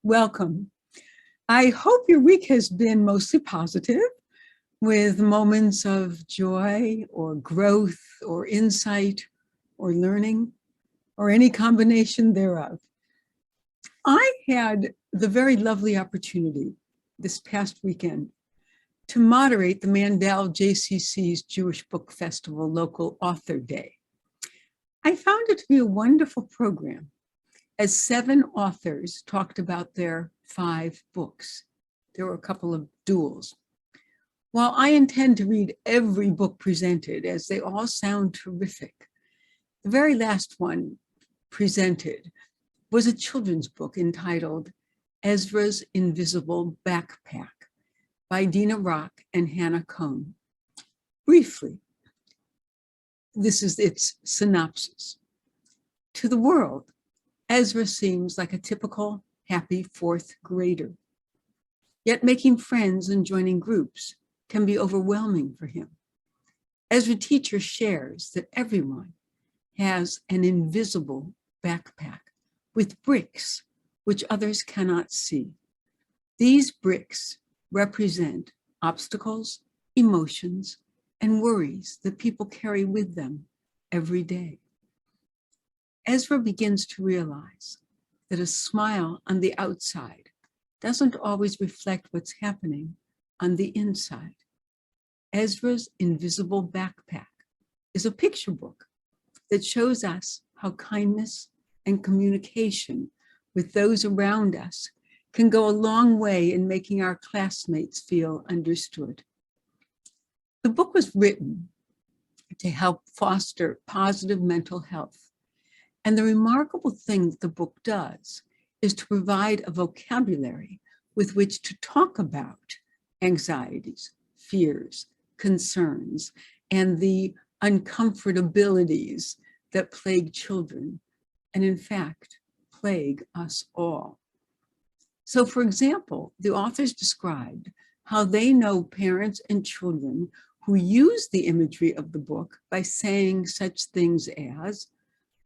Welcome. I hope your week has been mostly positive with moments of joy or growth or insight or learning or any combination thereof. I had the very lovely opportunity this past weekend to moderate the Mandel JCC's Jewish Book Festival Local Author Day. I found it to be a wonderful program as 7 authors talked about their 5 books. There were a couple of duels. While I intend to read every book presented, as they all sound terrific, the very last one presented was a children's book entitled Ezra's Invisible Backpack by Dina Rock and Hannah Cohn. Briefly, this is its synopsis. To the world, Ezra seems like a typical happy 4th grader. Yet making friends and joining groups can be overwhelming for him. Ezra teacher shares that everyone has an invisible backpack with bricks which others cannot see. These bricks represent obstacles, emotions, and worries that people carry with them every day. Ezra begins to realize that a smile on the outside doesn't always reflect what's happening on the inside. Ezra's Invisible Backpack is a picture book that shows us how kindness and communication with those around us can go a long way in making our classmates feel understood. The book was written to help foster positive mental health. And the remarkable thing that the book does is to provide a vocabulary with which to talk about anxieties, fears, concerns, and the uncomfortabilities that plague children, and in fact, plague us all. So, for example, the authors described how they know parents and children who use the imagery of the book by saying such things as,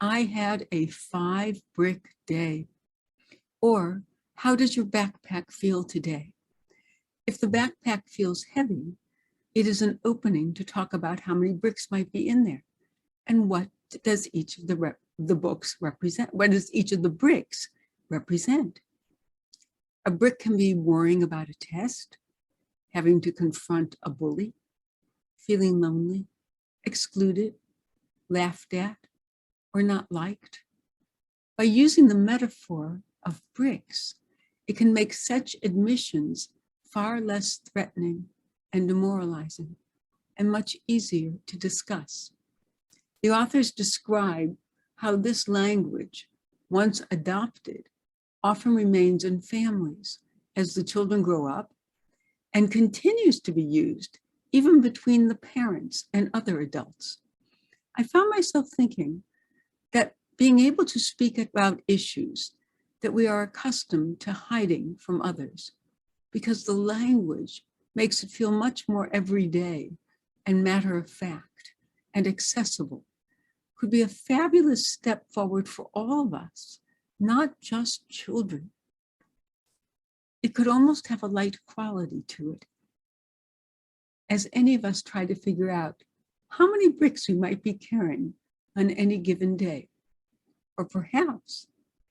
I had a 5-brick day. Or, how does your backpack feel today? If the backpack feels heavy, it is an opening to talk about how many bricks might be in there. And what does each of the books represent? What does each of the bricks represent? A brick can be worrying about a test, having to confront a bully, feeling lonely, excluded, laughed at, or not liked. By using the metaphor of bricks, it can make such admissions far less threatening and demoralizing and much easier to discuss. The authors describe how this language, once adopted, often remains in families as the children grow up and continues to be used even between the parents and other adults. I found myself thinking that being able to speak about issues that we are accustomed to hiding from others, because the language makes it feel much more everyday and matter of fact and accessible, could be a fabulous step forward for all of us, not just children. It could almost have a light quality to it, as any of us try to figure out how many bricks we might be carrying on any given day. Or perhaps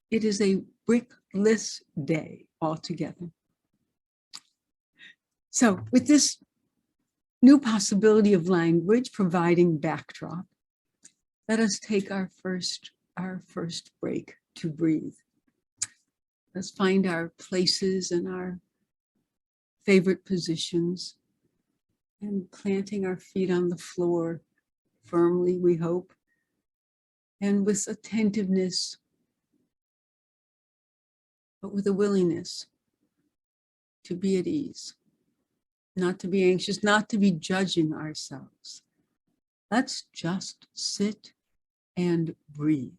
it is a brickless day altogether. So with this new possibility of language providing backdrop, let us take our first break to breathe. Let's find our places and our favorite positions and planting our feet on the floor firmly, we hope, and with attentiveness, but with a willingness to be at ease, not to be anxious, not to be judging ourselves. Let's just sit and breathe.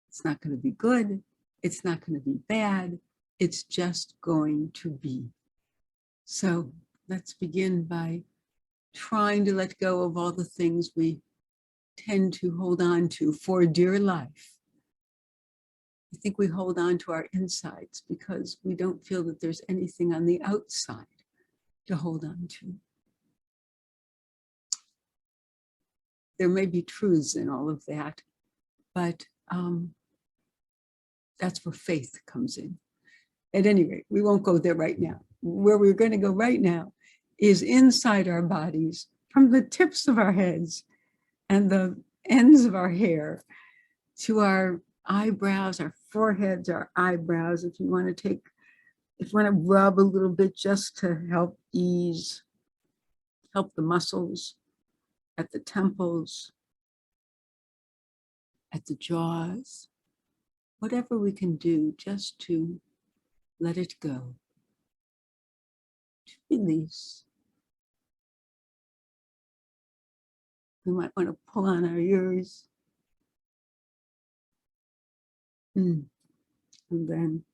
It's not going to be good. It's not going to be bad. It's just going to be. So let's begin by trying to let go of all the things we tend to hold on to for dear life I think we hold on to our insides because we don't feel that there's anything on the outside to hold on to. There may be truths in all of that, but that's where faith comes in. At any rate, we won't go there right now. Where we're going to go right now is inside our bodies, from the tips of our heads and the ends of our hair to our eyebrows, our foreheads, our eyebrows. If you want to rub a little bit just to help ease, help the muscles at the temples, at the jaws, whatever we can do just to let it go, to release. We might want to pull on our ears. And then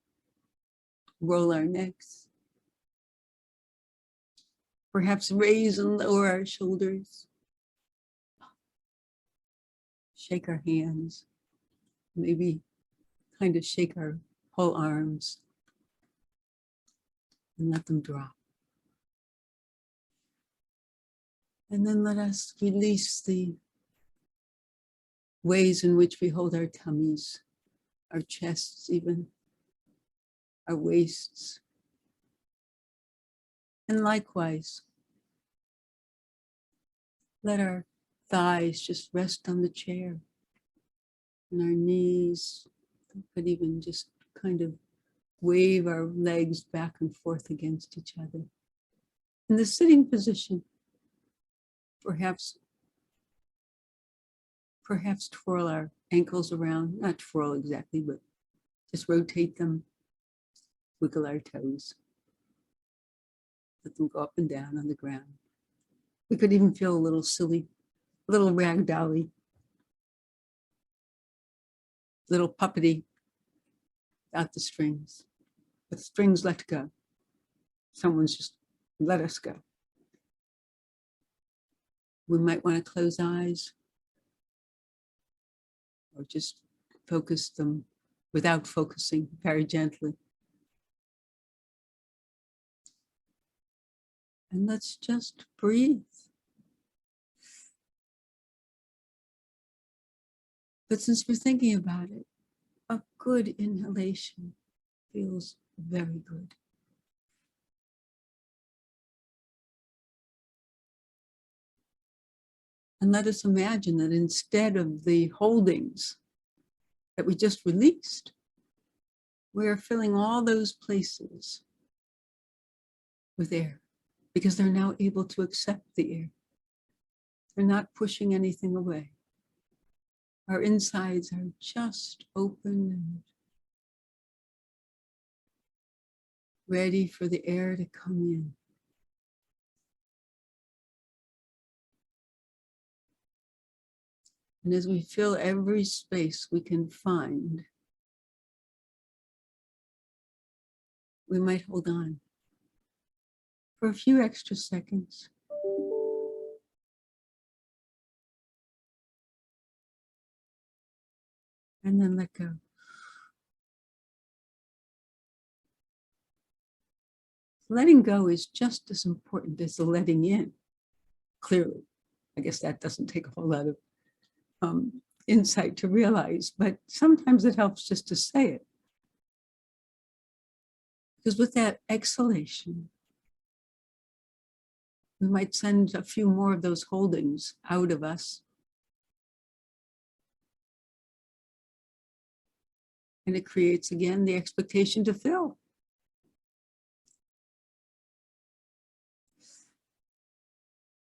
roll our necks. Perhaps raise and lower our shoulders. Shake our hands. Maybe kind of shake our whole arms and let them drop. And then let us release the ways in which we hold our tummies, our chests even, our waists. And likewise, let our thighs just rest on the chair and our knees. We could even just kind of wave our legs back and forth against each other. In the sitting position, perhaps twirl our ankles around, not twirl exactly, but just rotate them, wiggle our toes, let them go up and down on the ground. We could even feel a little silly, a little ragdolly, little puppety without the strings. With strings let go. Someone's just let us go. We might want to close eyes or just focus them without focusing, very gently. And let's just breathe. But since we're thinking about it, a good inhalation feels very good. And let us imagine that instead of the holdings that we just released, we are filling all those places with air because they're now able to accept the air. They're not pushing anything away. Our insides are just open and ready for the air to come in. And as we fill every space we can find, we might hold on for a few extra seconds. And then let go. Letting go is just as important as the letting in, clearly. I guess that doesn't take a whole lot of insight to realize, but sometimes it helps just to say it. Because with that exhalation, we might send a few more of those holdings out of us. And it creates, again, the expectation to fill.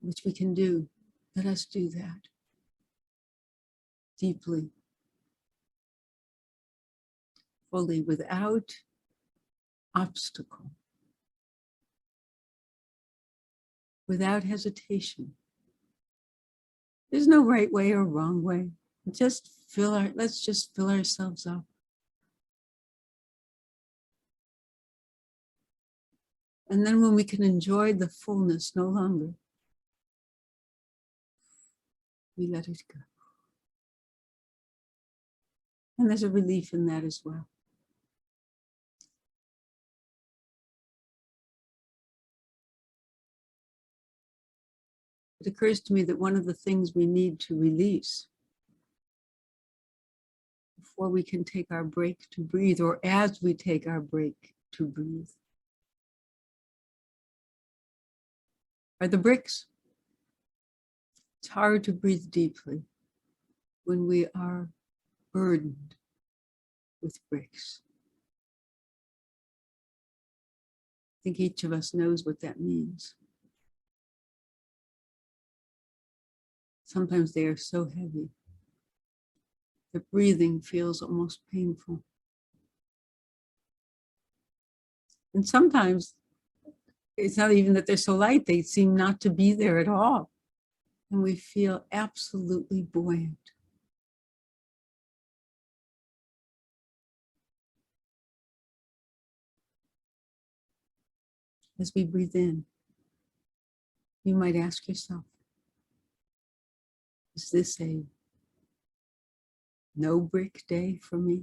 Which we can do. Let us do that deeply, fully, without obstacle, without hesitation. There's no right way or wrong way. Let's just fill ourselves up. And then when we can enjoy the fullness no longer, we let it go. And there's a relief in that as well. It occurs to me that one of the things we need to release before we can take our break to breathe, or as we take our break to breathe, are the bricks. It's hard to breathe deeply when we are burdened with bricks. I think each of us knows what that means. Sometimes they are so heavy that breathing feels almost painful. And sometimes it's not even that they're so light, they seem not to be there at all. And we feel absolutely buoyant. As we breathe in, you might ask yourself, is this a no brick day for me?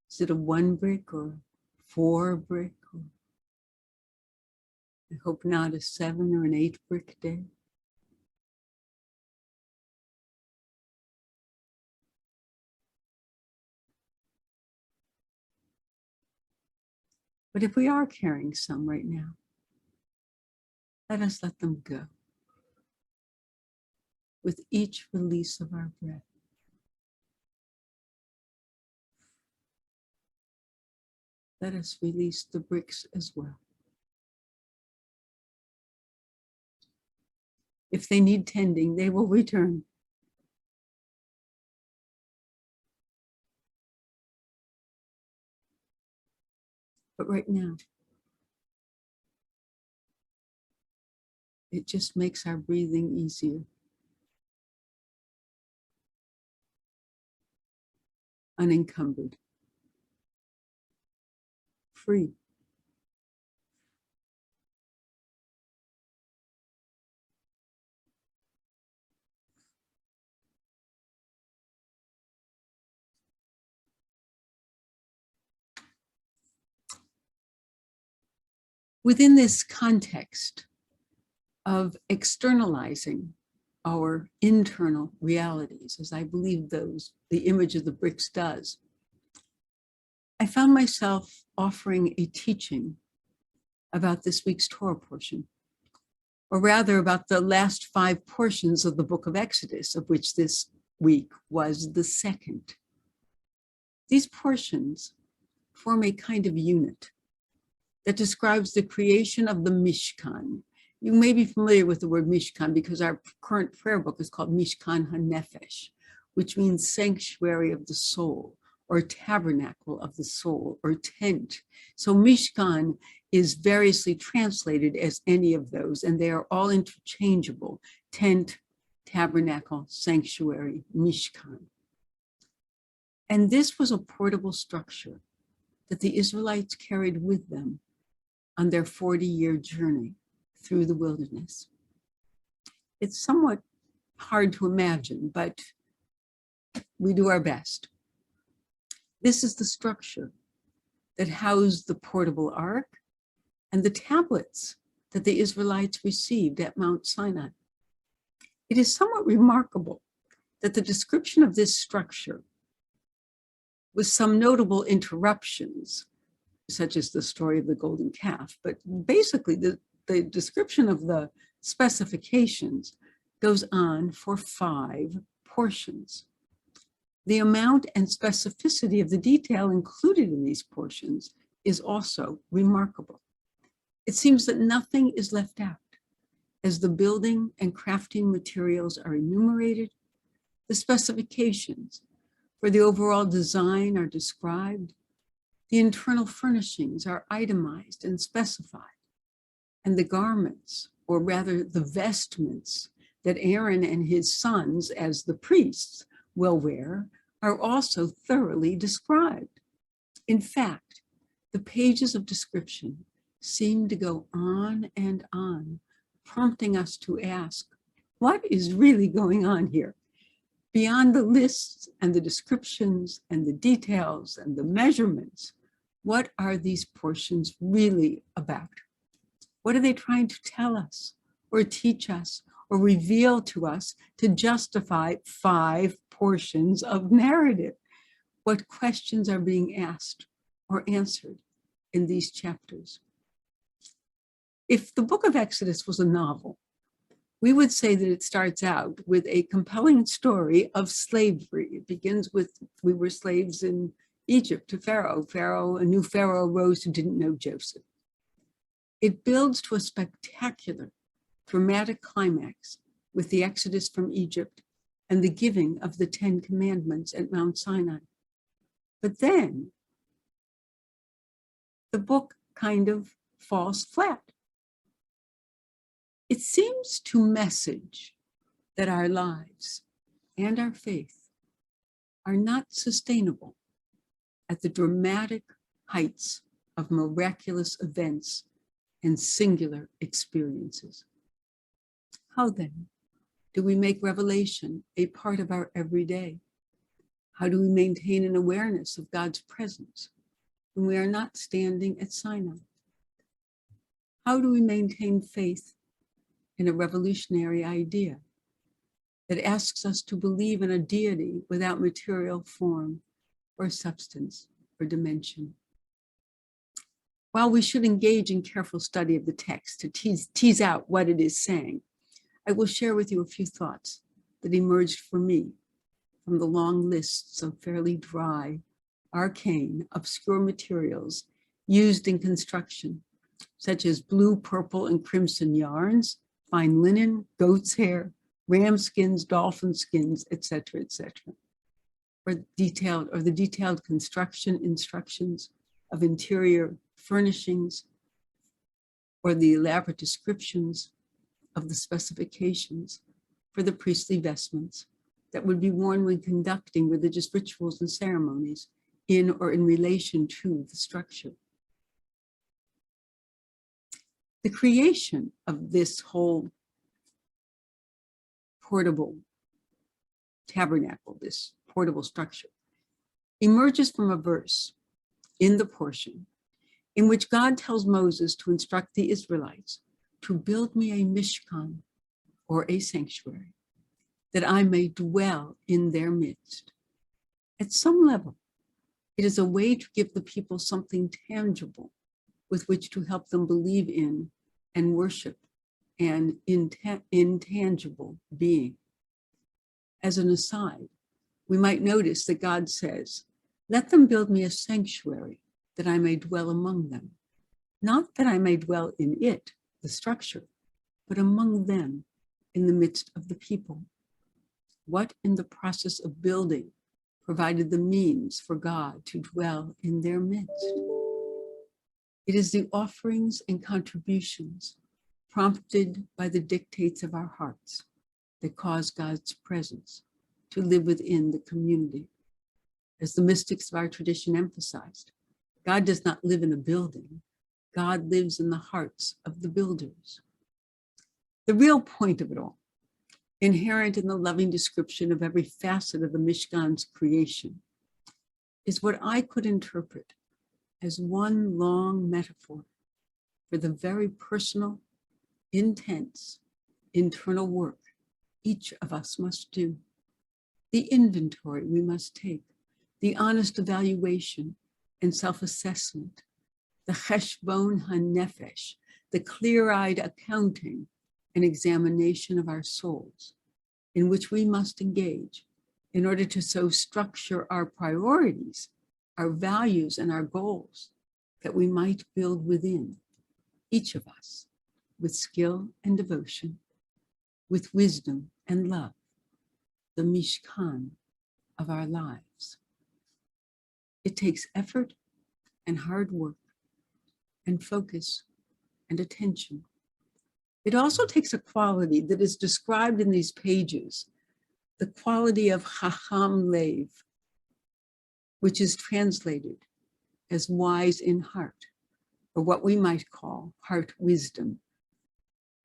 Is it a 1 brick or 4 brick? Or I hope not a 7 or an 8 brick day. But if we are carrying some right now, let us let them go with each release of our breath. Let us release the bricks as well. If they need tending, they will return. But right now, it just makes our breathing easier. Unencumbered. Free. Within this context of externalizing our internal realities, as I believe the image of the bricks does, I found myself offering a teaching about this week's Torah portion, or rather about the last 5 portions of the book of Exodus, of which this week was the second. These portions form a kind of unit that describes the creation of the Mishkan. You may be familiar with the word Mishkan because our current prayer book is called Mishkan HaNefesh, which means sanctuary of the soul, or tabernacle of the soul, or tent. So Mishkan is variously translated as any of those, and they are all interchangeable: tent, tabernacle, sanctuary, Mishkan. And this was a portable structure that the Israelites carried with them on their 40-year journey through the wilderness. It's somewhat hard to imagine, but we do our best. This is the structure that housed the portable ark and the tablets that the Israelites received at Mount Sinai. It is somewhat remarkable that the description of this structure, with some notable interruptions, such as the story of the golden calf, but basically the description of the specifications goes on for 5 portions. The amount and specificity of the detail included in these portions is also remarkable. It seems that nothing is left out. As the building and crafting materials are enumerated, the specifications for the overall design are described, the internal furnishings are itemized and specified, and the garments, or rather the vestments, that Aaron and his sons, as the priests, will wear, are also thoroughly described. In fact, the pages of description seem to go on and on, prompting us to ask, what is really going on here? Beyond the lists and the descriptions and the details and the measurements, what are these portions really about? What are they trying to tell us or teach us or reveal to us to justify 5 portions of narrative? What questions are being asked or answered in these chapters? If the book of Exodus was a novel, we would say that it starts out with a compelling story of slavery. It begins with, we were slaves in Egypt to Pharaoh. A new Pharaoh arose who didn't know Joseph. It builds to a spectacular, dramatic climax with the exodus from Egypt and the giving of the 10 commandments at Mount Sinai. But then the book kind of falls flat. It seems to message that our lives and our faith are not sustainable at the dramatic heights of miraculous events and singular experiences. How then do we make revelation a part of our everyday? How do we maintain an awareness of God's presence when we are not standing at Sinai? How do we maintain faith in a revolutionary idea that asks us to believe in a deity without material form or substance or dimension? While we should engage in careful study of the text to tease out what it is saying, I will share with you a few thoughts that emerged for me from the long lists of fairly dry, arcane, obscure materials used in construction, such as blue, purple, and crimson yarns, fine linen, goat's hair, ram skins, dolphin skins, etc., or the detailed construction instructions of interior furnishings, or the elaborate descriptions of the specifications for the priestly vestments that would be worn when conducting religious rituals and ceremonies in or in relation to the structure. The creation of this whole portable tabernacle, this portable structure, emerges from a verse in the portion in which God tells Moses to instruct the Israelites to build me a mishkan, or a sanctuary, that I may dwell in their midst. At some level, it is a way to give the people something tangible with which to help them believe in and worship an intangible being. As an aside, we might notice that God says, "Let them build me a sanctuary that I may dwell among them." Not that I may dwell in it, the structure, but among them in the midst of the people. What in the process of building provided the means for God to dwell in their midst? It is the offerings and contributions prompted by the dictates of our hearts that cause God's presence to live within the community. As the mystics of our tradition emphasized, God does not live in a building. God lives in the hearts of the builders. The real point of it all, inherent in the loving description of every facet of the Mishkan's creation, is what I could interpret as one long metaphor for the very personal, intense, internal work each of us must do, the inventory we must take, the honest evaluation and self-assessment, the cheshbon hanefesh, the clear-eyed accounting and examination of our souls, in which we must engage in order to so structure our priorities, our values, and our goals that we might build within each of us with skill and devotion, with wisdom and love, the mishkan of our lives. It takes effort and hard work and focus and attention. It also takes a quality that is described in these pages, the quality of chacham lev, which is translated as wise in heart, or what we might call heart wisdom.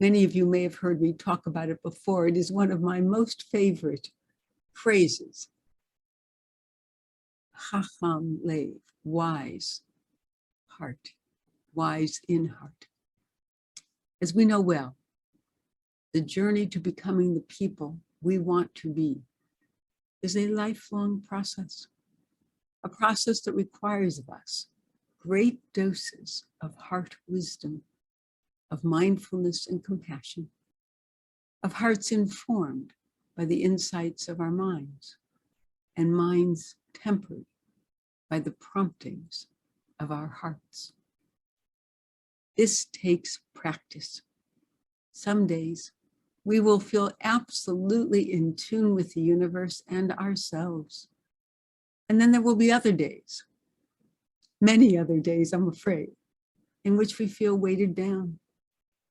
Many of you may have heard me talk about it before. It is one of my most favorite phrases. Chacham lev, wise heart, wise in heart. As we know well, the journey to becoming the people we want to be is a lifelong process, a process that requires of us great doses of heart wisdom, of mindfulness and compassion, of hearts informed by the insights of our minds, and minds tempered by the promptings of our hearts. This takes practice. Some days we will feel absolutely in tune with the universe and ourselves. And then there will be other days, many other days, I'm afraid, in which we feel weighted down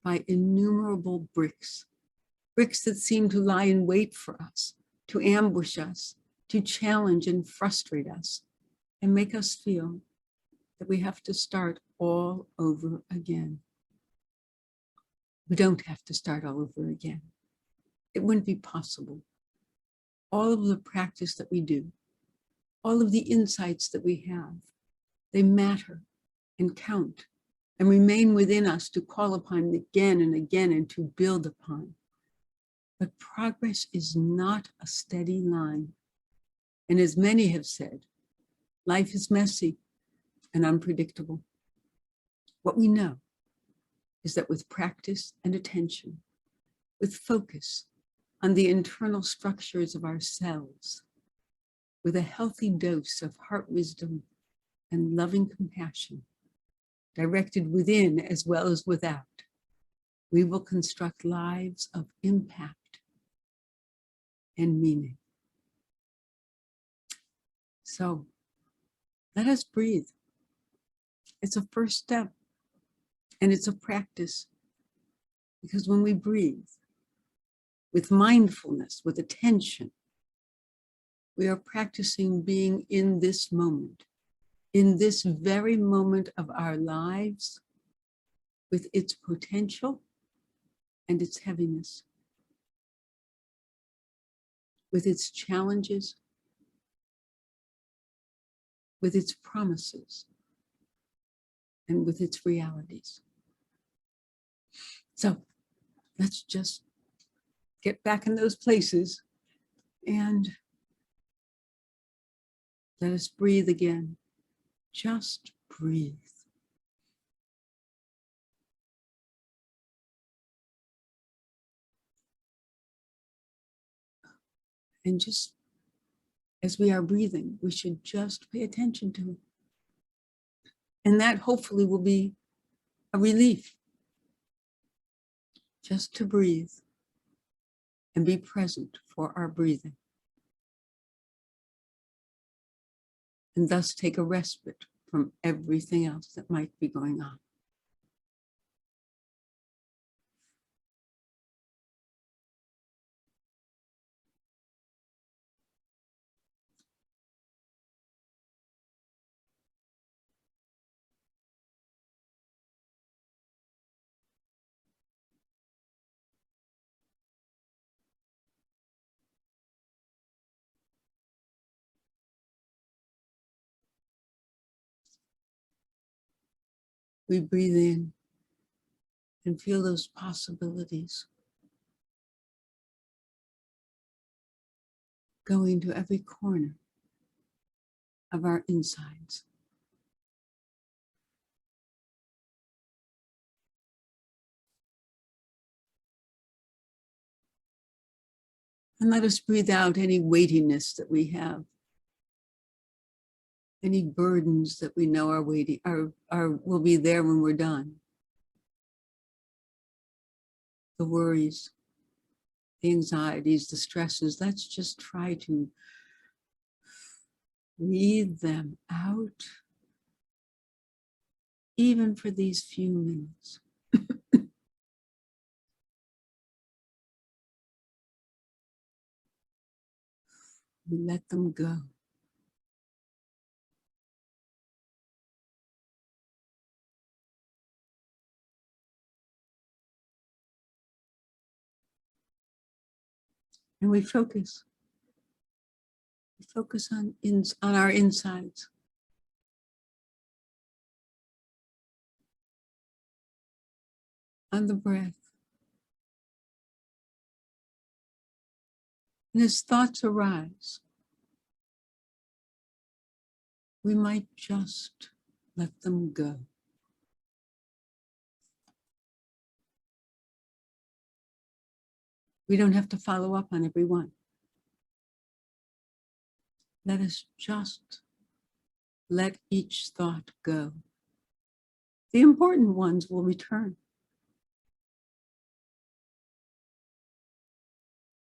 by innumerable bricks that seem to lie in wait for us, to ambush us, to challenge and frustrate us, and make us feel that we have to start all over again. We don't have to start all over again. It wouldn't be possible. All of the practice that we do, all of the insights that we have, they matter and count and remain within us to call upon again and again and to build upon. But progress is not a steady line. And as many have said, life is messy and unpredictable. What we know is that with practice and attention, with focus on the internal structures of ourselves, with a healthy dose of heart wisdom and loving compassion, directed within as well as without, we will construct lives of impact and meaning. So let us breathe. It's a first step and it's a practice, because when we breathe with mindfulness, with attention, we are practicing being in this moment, in this very moment of our lives, with its potential and its heaviness, with its challenges, with its promises, and with its realities. So let's just get back in those places and let us breathe again. Just breathe. And just as we are breathing, we should just pay attention to it. And that hopefully will be a relief. Just to breathe and be present for our breathing. And thus take a respite from everything else that might be going on. We breathe in and feel those possibilities going to every corner of our insides. And let us breathe out any weightiness that we have, any burdens that we know are waiting, will be there when we're done. The worries, the anxieties, the stresses, let's just try to breathe them out, even for these few minutes. We let them go. And we focus focus on our insides. On the breath. And as thoughts arise, we might just let them go. We don't have to follow up on every one. Let us just let each thought go. The important ones will return.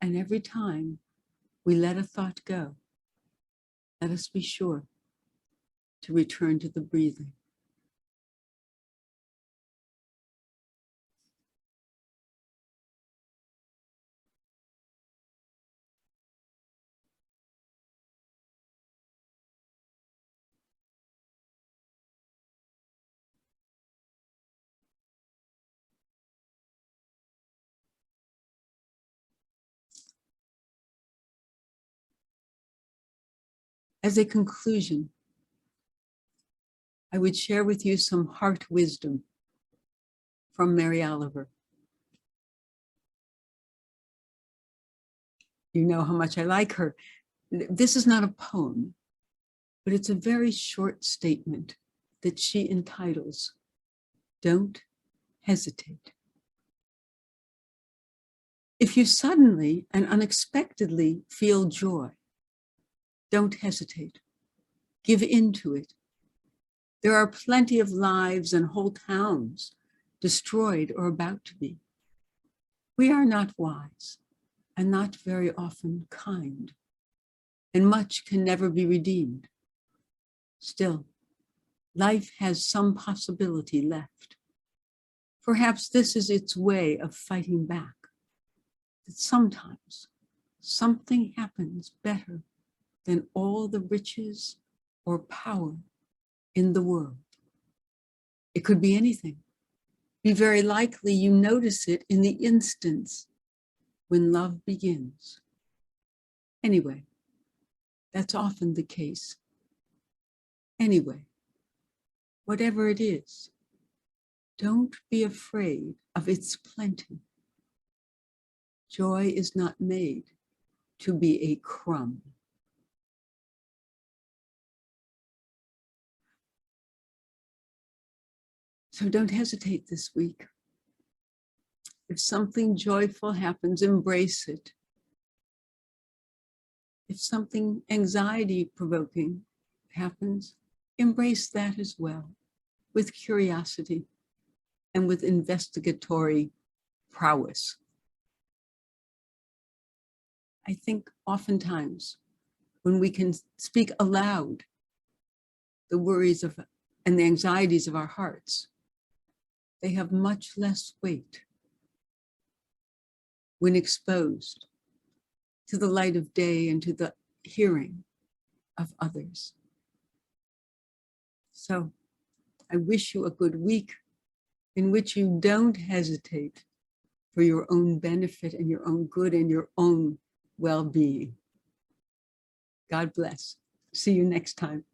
And every time we let a thought go, let us be sure to return to the breathing. As a conclusion, I would share with you some heart wisdom from Mary Oliver. You know how much I like her. This is not a poem, but it's a very short statement that she entitles, "Don't Hesitate." If you suddenly and unexpectedly feel joy, don't hesitate. Give in to it. There are plenty of lives and whole towns destroyed or about to be. We are not wise and not very often kind, and much can never be redeemed. Still, life has some possibility left. Perhaps this is its way of fighting back, that sometimes something happens better than all the riches or power in the world. It could be anything. Be very likely you notice it in the instance when love begins. Anyway, that's often the case. Anyway, whatever it is, don't be afraid of its plenty. Joy is not made to be a crumb. So don't hesitate this week. If something joyful happens, embrace it. If something anxiety-provoking happens, embrace that as well, with curiosity and with investigatory prowess. I think oftentimes when we can speak aloud the worries of and the anxieties of our hearts, they have much less weight when exposed to the light of day and to the hearing of others. So I wish you a good week in which you don't hesitate for your own benefit and your own good and your own well-being. God bless. See you next time.